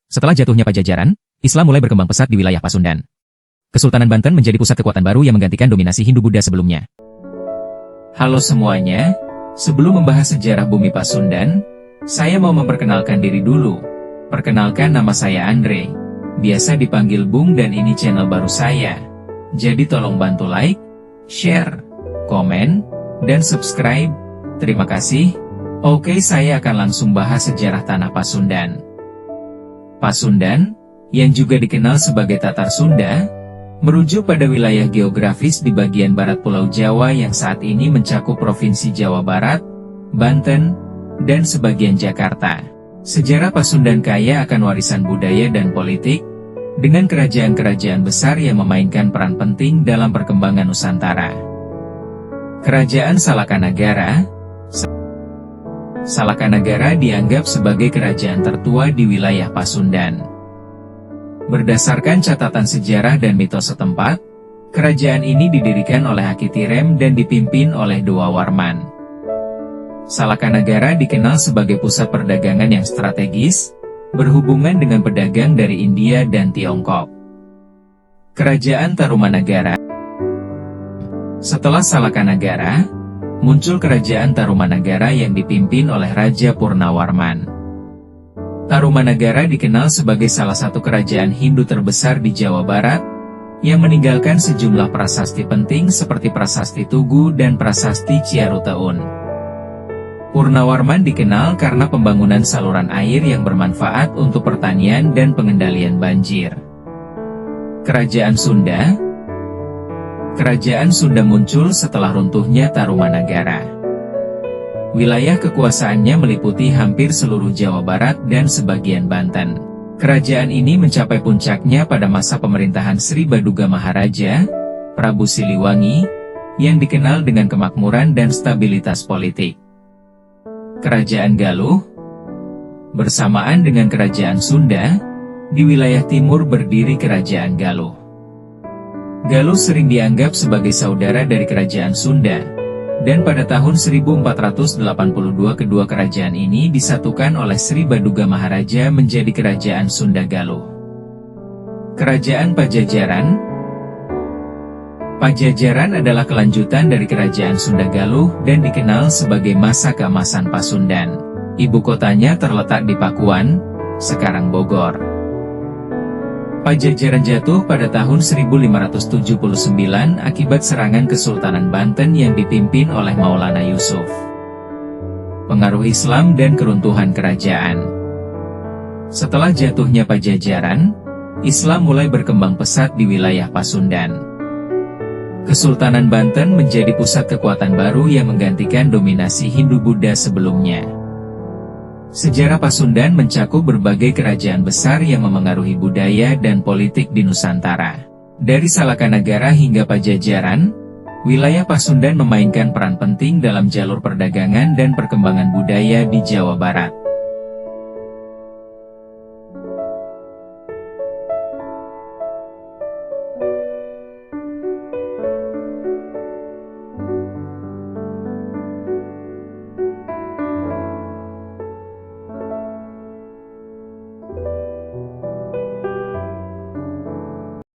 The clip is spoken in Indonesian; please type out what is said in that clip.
Setelah jatuhnya Pajajaran, Islam mulai berkembang pesat di wilayah Pasundan. Kesultanan Banten menjadi pusat kekuatan baru yang menggantikan dominasi Hindu-Buddha sebelumnya. Halo semuanya, sebelum membahas sejarah bumi Pasundan, saya mau memperkenalkan diri dulu. Perkenalkan, nama saya Andre. Biasa dipanggil Bung dan ini channel baru saya. Jadi tolong bantu like, share, komen, dan subscribe. Terima kasih. Oke, saya akan langsung bahas sejarah tanah Pasundan. Pasundan, yang juga dikenal sebagai Tatar Sunda, merujuk pada wilayah geografis di bagian barat Pulau Jawa yang saat ini mencakup Provinsi Jawa Barat, Banten, dan sebagian Jakarta. Sejarah Pasundan kaya akan warisan budaya dan politik, dengan kerajaan-kerajaan besar yang memainkan peran penting dalam perkembangan Nusantara. Kerajaan Salakanagara. Salakanagara dianggap sebagai kerajaan tertua di wilayah Pasundan. Berdasarkan catatan sejarah dan mitos setempat, kerajaan ini didirikan oleh Hakitirem dan dipimpin oleh Dewa Warman. Salakanagara dikenal sebagai pusat perdagangan yang strategis, berhubungan dengan pedagang dari India dan Tiongkok. Kerajaan Tarumanagara. Setelah Salakanagara, muncul kerajaan Tarumanagara yang dipimpin oleh Raja Purnawarman. Tarumanagara dikenal sebagai salah satu kerajaan Hindu terbesar di Jawa Barat, yang meninggalkan sejumlah prasasti penting seperti Prasasti Tugu dan Prasasti Ciaruteun. Purnawarman dikenal karena pembangunan saluran air yang bermanfaat untuk pertanian dan pengendalian banjir. Kerajaan Sunda. Kerajaan Sunda muncul setelah runtuhnya Tarumanagara. Wilayah kekuasaannya meliputi hampir seluruh Jawa Barat dan sebagian Banten. Kerajaan ini mencapai puncaknya pada masa pemerintahan Sri Baduga Maharaja, Prabu Siliwangi, yang dikenal dengan kemakmuran dan stabilitas politik. Kerajaan Galuh. Bersamaan dengan Kerajaan Sunda, di wilayah timur berdiri Kerajaan Galuh. Galuh sering dianggap sebagai saudara dari Kerajaan Sunda, dan pada tahun 1482 kedua kerajaan ini disatukan oleh Sri Baduga Maharaja menjadi Kerajaan Sunda Galuh. Kerajaan Pajajaran. Pajajaran adalah kelanjutan dari Kerajaan Sunda Galuh dan dikenal sebagai masa keemasan Pasundan. Ibu kotanya terletak di Pakuan, sekarang Bogor. Pajajaran jatuh pada tahun 1579 akibat serangan Kesultanan Banten yang dipimpin oleh Maulana Yusuf. Pengaruh Islam dan keruntuhan kerajaan. Setelah jatuhnya Pajajaran, Islam mulai berkembang pesat di wilayah Pasundan. Kesultanan Banten menjadi pusat kekuatan baru yang menggantikan dominasi Hindu-Buddha sebelumnya. Sejarah Pasundan mencakup berbagai kerajaan besar yang memengaruhi budaya dan politik di Nusantara. Dari Salakanagara hingga Pajajaran, wilayah Pasundan memainkan peran penting dalam jalur perdagangan dan perkembangan budaya di Jawa Barat.